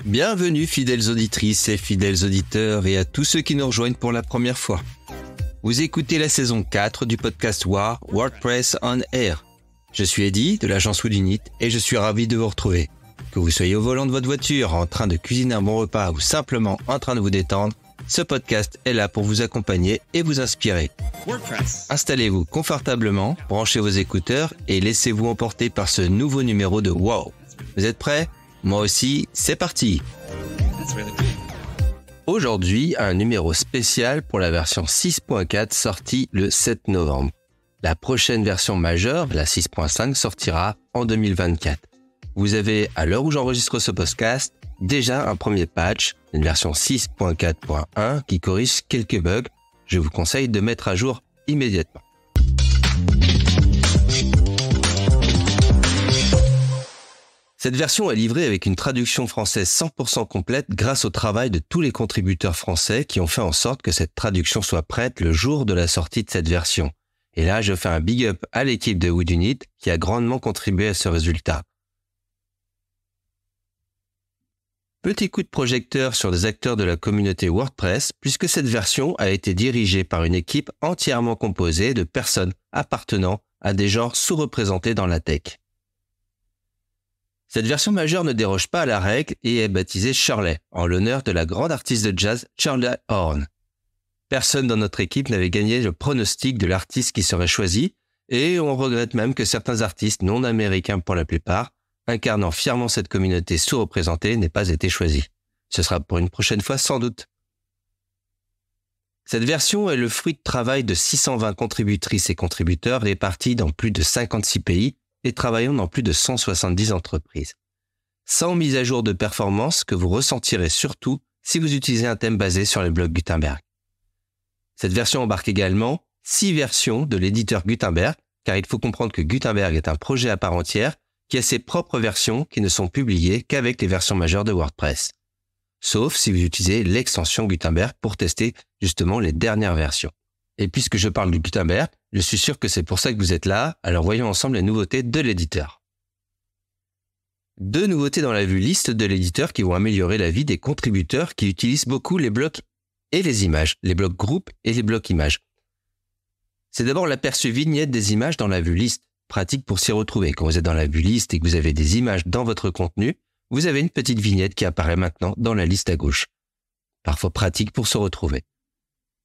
Bienvenue fidèles auditrices et fidèles auditeurs et à tous ceux qui nous rejoignent pour la première fois. Vous écoutez la saison 4 du podcast WordPress on Air. Je suis Eddy de l'agence Woodunit et je suis ravi de vous retrouver. Que vous soyez au volant de votre voiture, en train de cuisiner un bon repas ou simplement en train de vous détendre, ce podcast est là pour vous accompagner et vous inspirer. WordPress. Installez-vous confortablement, branchez vos écouteurs et laissez-vous emporter par ce nouveau numéro de Wow. Vous êtes prêts ? Moi aussi, c'est parti. Aujourd'hui, un numéro spécial pour la version 6.4 sortie le 7 novembre. La prochaine version majeure, la 6.5, sortira en 2024. Vous avez, à l'heure où j'enregistre ce podcast, déjà un premier patch, une version 6.4.1 qui corrige quelques bugs. Je vous conseille de mettre à jour immédiatement. Cette version est livrée avec une traduction française 100% complète grâce au travail de tous les contributeurs français qui ont fait en sorte que cette traduction soit prête le jour de la sortie de cette version. Et là, je fais un big up à l'équipe de Woodunit qui a grandement contribué à ce résultat. Petit coup de projecteur sur des acteurs de la communauté WordPress puisque cette version a été dirigée par une équipe entièrement composée de personnes appartenant à des genres sous-représentés dans la tech. Cette version majeure ne déroge pas à la règle et est baptisée Shirley, en l'honneur de la grande artiste de jazz Shirley Horn. Personne dans notre équipe n'avait gagné le pronostic de l'artiste qui serait choisi, et on regrette même que certains artistes non américains pour la plupart, incarnant fièrement cette communauté sous-représentée, n'aient pas été choisis. Ce sera pour une prochaine fois sans doute. Cette version est le fruit de travail de 620 contributrices et contributeurs répartis dans plus de 56 pays, et travaillant dans plus de 170 entreprises. Sans mise à jour de performance que vous ressentirez surtout si vous utilisez un thème basé sur les blocs Gutenberg. Cette version embarque également 6 versions de l'éditeur Gutenberg, car il faut comprendre que Gutenberg est un projet à part entière qui a ses propres versions qui ne sont publiées qu'avec les versions majeures de WordPress. Sauf si vous utilisez l'extension Gutenberg pour tester justement les dernières versions. Et puisque je parle du Gutenberg, je suis sûr que c'est pour ça que vous êtes là, alors voyons ensemble les nouveautés de l'éditeur. 2 nouveautés dans la vue liste de l'éditeur qui vont améliorer la vie des contributeurs qui utilisent beaucoup les blocs et les images, les blocs groupes et les blocs images. C'est d'abord l'aperçu vignette des images dans la vue liste, pratique pour s'y retrouver. Quand vous êtes dans la vue liste et que vous avez des images dans votre contenu, vous avez une petite vignette qui apparaît maintenant dans la liste à gauche. Parfois pratique pour se retrouver.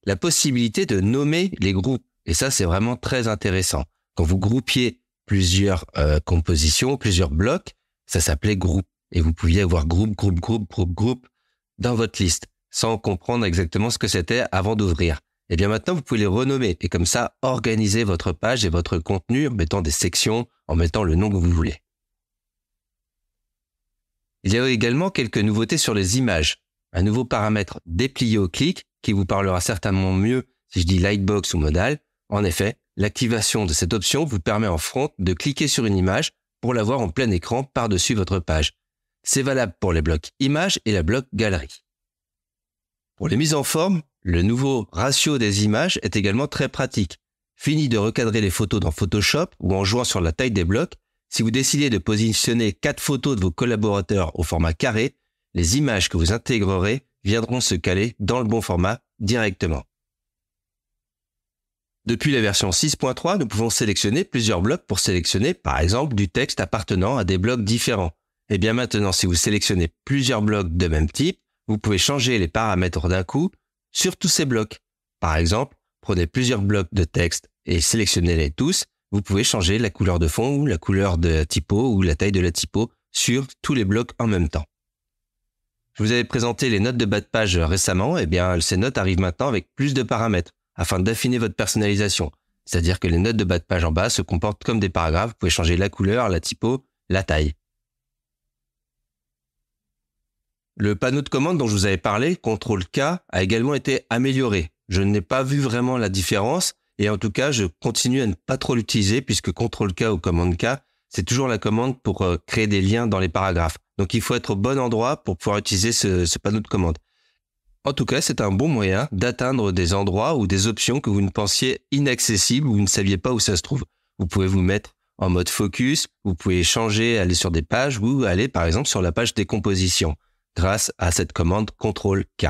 La possibilité de nommer les groupes. Et ça, c'est vraiment très intéressant. Quand vous groupiez plusieurs compositions, plusieurs blocs, ça s'appelait groupe. Et vous pouviez avoir groupe dans votre liste, sans comprendre exactement ce que c'était avant d'ouvrir. Et bien maintenant, vous pouvez les renommer. Et comme ça, organiser votre page et votre contenu en mettant des sections, en mettant le nom que vous voulez. Il y a également quelques nouveautés sur les images. Un nouveau paramètre déplié au clic, qui vous parlera certainement mieux si je dis Lightbox ou Modal. En effet, l'activation de cette option vous permet en front de cliquer sur une image pour la voir en plein écran par-dessus votre page. C'est valable pour les blocs images et la bloc galerie. Pour les mises en forme, le nouveau ratio des images est également très pratique. Fini de recadrer les photos dans Photoshop ou en jouant sur la taille des blocs, si vous décidez de positionner 4 photos de vos collaborateurs au format carré, les images que vous intégrerez viendront se caler dans le bon format directement. Depuis la version 6.3, nous pouvons sélectionner plusieurs blocs pour sélectionner, par exemple, du texte appartenant à des blocs différents. Et bien maintenant, si vous sélectionnez plusieurs blocs de même type, vous pouvez changer les paramètres d'un coup sur tous ces blocs. Par exemple, prenez plusieurs blocs de texte et sélectionnez-les tous. Vous pouvez changer la couleur de fond ou la couleur de la typo ou la taille de la typo sur tous les blocs en même temps. Je vous avais présenté les notes de bas de page récemment, et bien ces notes arrivent maintenant avec plus de paramètres afin d'affiner votre personnalisation. C'est-à-dire que les notes de bas de page en bas se comportent comme des paragraphes, vous pouvez changer la couleur, la typo, la taille. Le panneau de commande dont je vous avais parlé, CTRL-K, a également été amélioré. Je n'ai pas vu vraiment la différence et en tout cas, je continue à ne pas trop l'utiliser puisque CTRL-K ou commande-K, c'est toujours la commande pour créer des liens dans les paragraphes. Donc, il faut être au bon endroit pour pouvoir utiliser ce panneau de commande. En tout cas, c'est un bon moyen d'atteindre des endroits ou des options que vous ne pensiez inaccessibles ou vous ne saviez pas où ça se trouve. Vous pouvez vous mettre en mode focus, vous pouvez changer, aller sur des pages ou aller par exemple sur la page des compositions. grâce à cette commande CTRL-K.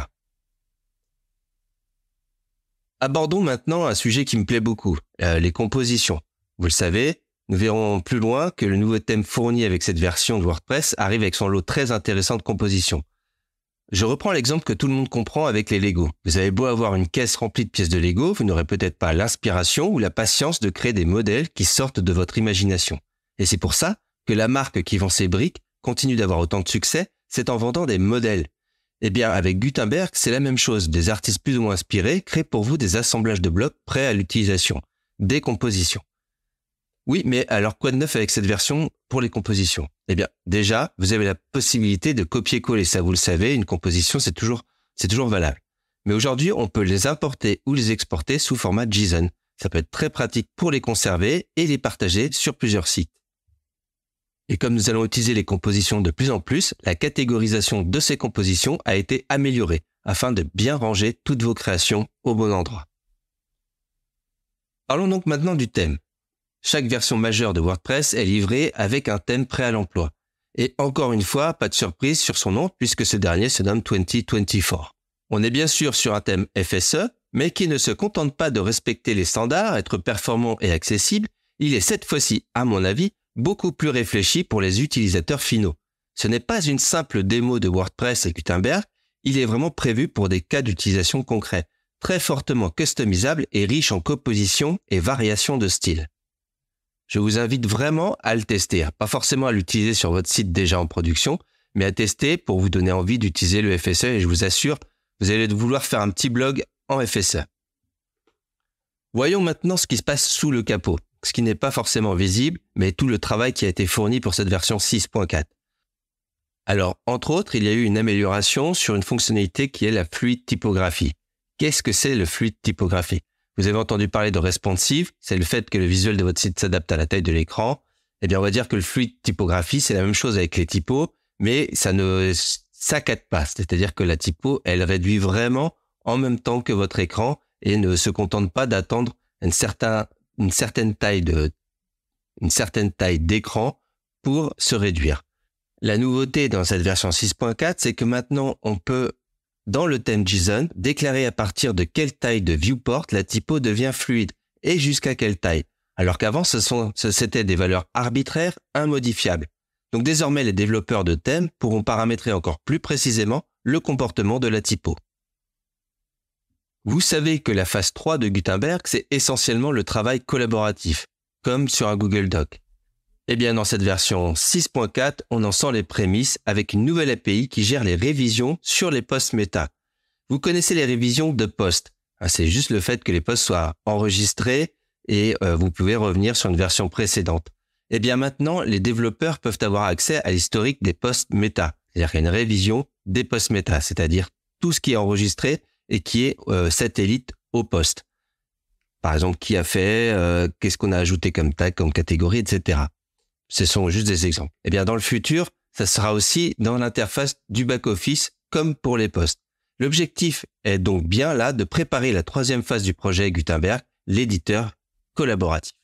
Abordons maintenant un sujet qui me plaît beaucoup, les compositions. Vous le savez, nous verrons plus loin que le nouveau thème fourni avec cette version de WordPress arrive avec son lot très intéressant de compositions. Je reprends l'exemple que tout le monde comprend avec les Lego. Vous avez beau avoir une caisse remplie de pièces de Lego, vous n'aurez peut-être pas l'inspiration ou la patience de créer des modèles qui sortent de votre imagination. Et c'est pour ça que la marque qui vend ces briques continue d'avoir autant de succès, c'est en vendant des modèles. Eh bien, avec Gutenberg, c'est la même chose. Des artistes plus ou moins inspirés créent pour vous des assemblages de blocs prêts à l'utilisation, des compositions. Oui, mais alors quoi de neuf avec cette version pour les compositions? Eh bien, déjà, vous avez la possibilité de copier-coller. Ça, vous le savez, une composition, c'est toujours valable. Mais aujourd'hui, on peut les importer ou les exporter sous format JSON. Ça peut être très pratique pour les conserver et les partager sur plusieurs sites. Et comme nous allons utiliser les compositions de plus en plus, la catégorisation de ces compositions a été améliorée afin de bien ranger toutes vos créations au bon endroit. Parlons donc maintenant du thème. Chaque version majeure de WordPress est livrée avec un thème prêt à l'emploi. Et encore une fois, pas de surprise sur son nom puisque ce dernier se nomme 2024. On est bien sûr sur un thème FSE, mais qui ne se contente pas de respecter les standards, être performant et accessible. Il est cette fois-ci, à mon avis, beaucoup plus réfléchi pour les utilisateurs finaux. Ce n'est pas une simple démo de WordPress et Gutenberg, il est vraiment prévu pour des cas d'utilisation concrets, très fortement customisables et riches en compositions et variations de style. Je vous invite vraiment à le tester, pas forcément à l'utiliser sur votre site déjà en production, mais à tester pour vous donner envie d'utiliser le FSE et je vous assure, vous allez vouloir faire un petit blog en FSE. Voyons maintenant ce qui se passe sous le capot, ce qui n'est pas forcément visible, mais tout le travail qui a été fourni pour cette version 6.4. Alors, entre autres, il y a eu une amélioration sur une fonctionnalité qui est la fluid typographie. Qu'est-ce que c'est le fluid typographie? Vous avez entendu parler de responsive, c'est le fait que le visuel de votre site s'adapte à la taille de l'écran. Eh bien, on va dire que le fluid typographie, c'est la même chose avec les typos, mais ça ne saccade pas. C'est-à-dire que la typo, elle réduit vraiment en même temps que votre écran et ne se contente pas d'attendre une certaine taille d'écran pour se réduire. La nouveauté dans cette version 6.4, c'est que maintenant, on peut dans le thème JSON, déclarer à partir de quelle taille de viewport la typo devient fluide et jusqu'à quelle taille. Alors qu'avant, c'était des valeurs arbitraires immodifiables. Donc désormais, les développeurs de thèmes pourront paramétrer encore plus précisément le comportement de la typo. Vous savez que la phase 3 de Gutenberg, c'est essentiellement le travail collaboratif, comme sur un Google Doc. Eh bien, dans cette version 6.4, on en sent les prémices avec une nouvelle API qui gère les révisions sur les posts méta. Vous connaissez les révisions de posts. C'est juste le fait que les posts soient enregistrés et vous pouvez revenir sur une version précédente. Eh bien, maintenant, les développeurs peuvent avoir accès à l'historique des posts méta. C'est-à-dire qu'il y a une révision des posts méta, c'est-à-dire tout ce qui est enregistré et qui est satellite au post. Par exemple, qui a fait, qu'est-ce qu'on a ajouté comme tag, comme catégorie, etc. Ce sont juste des exemples. Eh bien, dans le futur, ça sera aussi dans l'interface du back-office comme pour les posts. L'objectif est donc bien là de préparer la troisième phase du projet Gutenberg, l'éditeur collaboratif.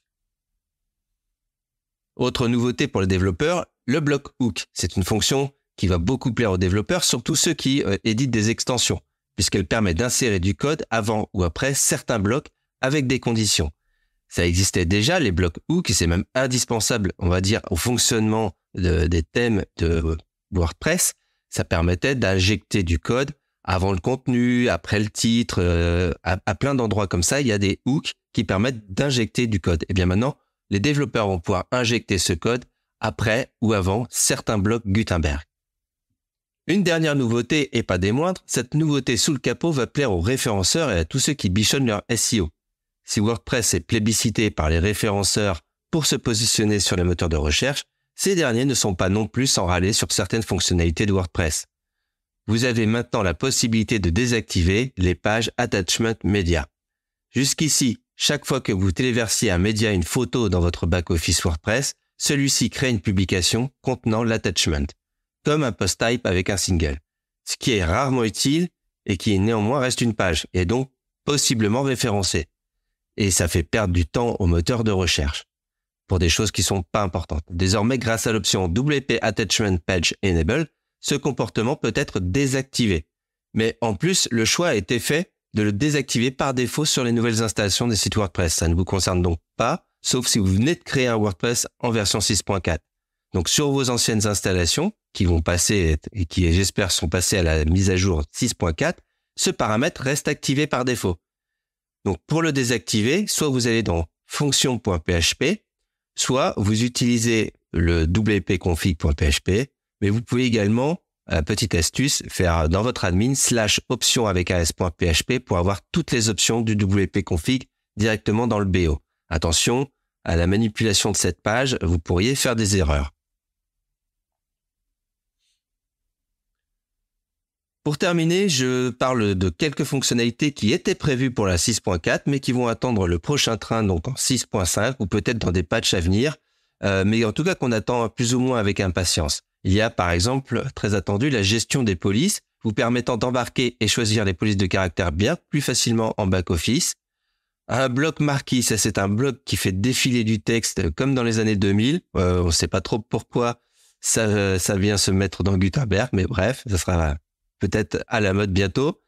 Autre nouveauté pour les développeurs, le block hook. C'est une fonction qui va beaucoup plaire aux développeurs, surtout ceux qui éditent des extensions, puisqu'elle permet d'insérer du code avant ou après certains blocs avec des conditions. Ça existait déjà, les blocs hook, et c'est même indispensable, on va dire, au fonctionnement des thèmes de WordPress. Ça permettait d'injecter du code avant le contenu, après le titre, à plein d'endroits comme ça, il y a des hooks qui permettent d'injecter du code. Et bien maintenant, les développeurs vont pouvoir injecter ce code après ou avant certains blocs Gutenberg. Une dernière nouveauté, et pas des moindres, cette nouveauté sous le capot va plaire aux référenceurs et à tous ceux qui bichonnent leur SEO. Si WordPress est plébiscité par les référenceurs pour se positionner sur les moteurs de recherche, ces derniers ne sont pas non plus sans râler sur certaines fonctionnalités de WordPress. Vous avez maintenant la possibilité de désactiver les pages Attachment Media. Jusqu'ici, chaque fois que vous téléversiez un média, une photo dans votre back-office WordPress, celui-ci crée une publication contenant l'attachment, comme un post type avec un single, ce qui est rarement utile et qui néanmoins reste une page et donc possiblement référencée. Et ça fait perdre du temps aux moteurs de recherche pour des choses qui sont pas importantes. Désormais, grâce à l'option WP Attachment Page Enable, ce comportement peut être désactivé. Mais en plus, le choix a été fait de le désactiver par défaut sur les nouvelles installations des sites WordPress. Ça ne vous concerne donc pas, sauf si vous venez de créer un WordPress en version 6.4. Donc sur vos anciennes installations, qui vont passer et qui, j'espère, sont passées à la mise à jour 6.4, ce paramètre reste activé par défaut. Donc pour le désactiver, soit vous allez dans fonction.php, soit vous utilisez le wp-config.php, mais vous pouvez également, petite astuce, faire dans votre admin /options avec as.php pour avoir toutes les options du wp-config directement dans le BO. Attention à la manipulation de cette page, vous pourriez faire des erreurs. Pour terminer, je parle de quelques fonctionnalités qui étaient prévues pour la 6.4, mais qui vont attendre le prochain train, donc en 6.5, ou peut-être dans des patchs à venir, mais en tout cas qu'on attend plus ou moins avec impatience. Il y a par exemple, très attendu, la gestion des polices, vous permettant d'embarquer et choisir les polices de caractère bien plus facilement en back-office. Un bloc marquis, ça c'est un bloc qui fait défiler du texte comme dans les années 2000. On ne sait pas trop pourquoi ça vient se mettre dans Gutenberg, mais bref, ça sera peut-être à la mode bientôt.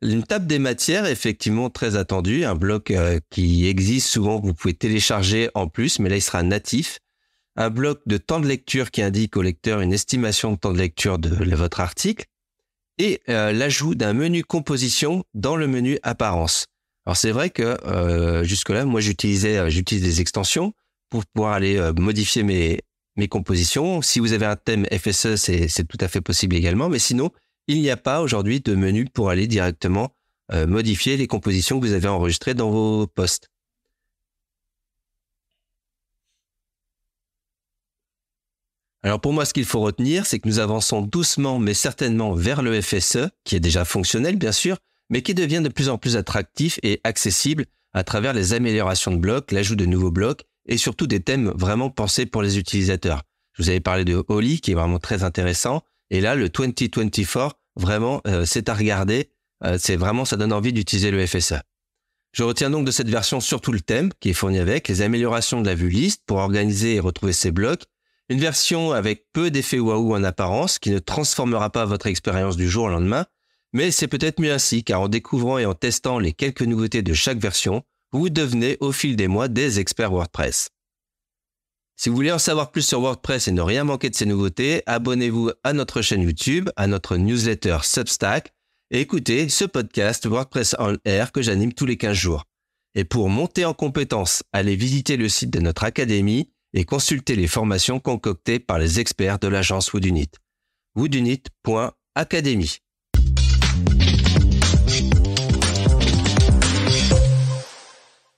Une table des matières, effectivement très attendue, un bloc qui existe souvent, vous pouvez télécharger en plus, mais là il sera natif. Un bloc de temps de lecture qui indique au lecteur une estimation de temps de lecture de votre article. Et l'ajout d'un menu composition dans le menu apparence. Alors c'est vrai que jusque-là, moi j'utilise des extensions pour pouvoir aller modifier mes compositions. Si vous avez un thème FSE, c'est tout à fait possible également, mais sinon, il n'y a pas aujourd'hui de menu pour aller directement modifier les compositions que vous avez enregistrées dans vos posts. Alors pour moi, ce qu'il faut retenir, c'est que nous avançons doucement mais certainement vers le FSE, qui est déjà fonctionnel bien sûr, mais qui devient de plus en plus attractif et accessible à travers les améliorations de blocs, l'ajout de nouveaux blocs et surtout des thèmes vraiment pensés pour les utilisateurs. Je vous avais parlé de Holly qui est vraiment très intéressant et là le 2024 vraiment c'est à regarder, c'est vraiment ça donne envie d'utiliser le FSE. Je retiens donc de cette version surtout le thème qui est fourni avec, les améliorations de la vue liste pour organiser et retrouver ces blocs, une version avec peu d'effets waouh en apparence qui ne transformera pas votre expérience du jour au lendemain, mais c'est peut-être mieux ainsi car en découvrant et en testant les quelques nouveautés de chaque version, vous devenez au fil des mois des experts WordPress. Si vous voulez en savoir plus sur WordPress et ne rien manquer de ces nouveautés, abonnez-vous à notre chaîne YouTube, à notre newsletter Substack et écoutez ce podcast WordPress on Air que j'anime tous les 15 jours. Et pour monter en compétences, allez visiter le site de notre académie et consulter les formations concoctées par les experts de l'agence Woodunit. woodunit.academy.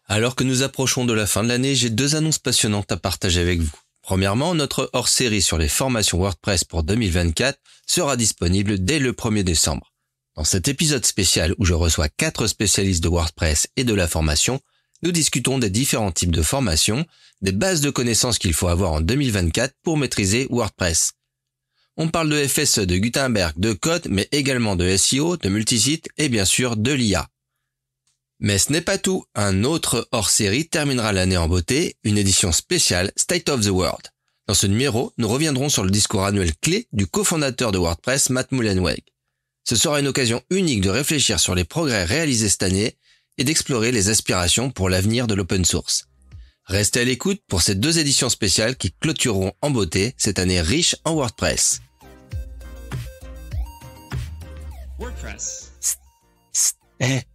Alors que nous approchons de la fin de l'année, j'ai 2 annonces passionnantes à partager avec vous. Premièrement, notre hors-série sur les formations WordPress pour 2024 sera disponible dès le 1er décembre. Dans cet épisode spécial où je reçois 4 spécialistes de WordPress et de la formation, nous discutons des différents types de formations, des bases de connaissances qu'il faut avoir en 2024 pour maîtriser WordPress. On parle de FSE, de Gutenberg, de code, mais également de SEO, de multisite et bien sûr de l'IA. Mais ce n'est pas tout. Un autre hors-série terminera l'année en beauté, une édition spéciale State of the World. Dans ce numéro, nous reviendrons sur le discours annuel clé du cofondateur de WordPress, Matt Mullenweg. Ce sera une occasion unique de réfléchir sur les progrès réalisés cette année et d'explorer les aspirations pour l'avenir de l'open source. Restez à l'écoute pour ces 2 éditions spéciales qui clôtureront en beauté cette année riche en WordPress. WordPress.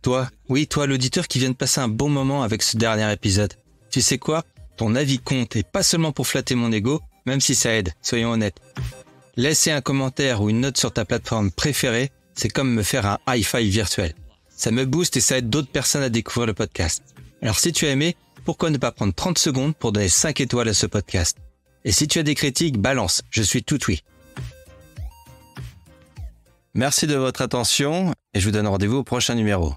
Toi l'auditeur qui vient de passer un bon moment avec ce dernier épisode. Tu sais quoi? Ton avis compte et pas seulement pour flatter mon ego, même si ça aide, soyons honnêtes. Laisser un commentaire ou une note sur ta plateforme préférée, c'est comme me faire un high five virtuel. Ça me booste et ça aide d'autres personnes à découvrir le podcast. Alors si tu as aimé, pourquoi ne pas prendre 30 secondes pour donner 5 étoiles à ce podcast? Et si tu as des critiques, balance, je suis tout oui. Merci de votre attention et je vous donne rendez-vous au prochain numéro.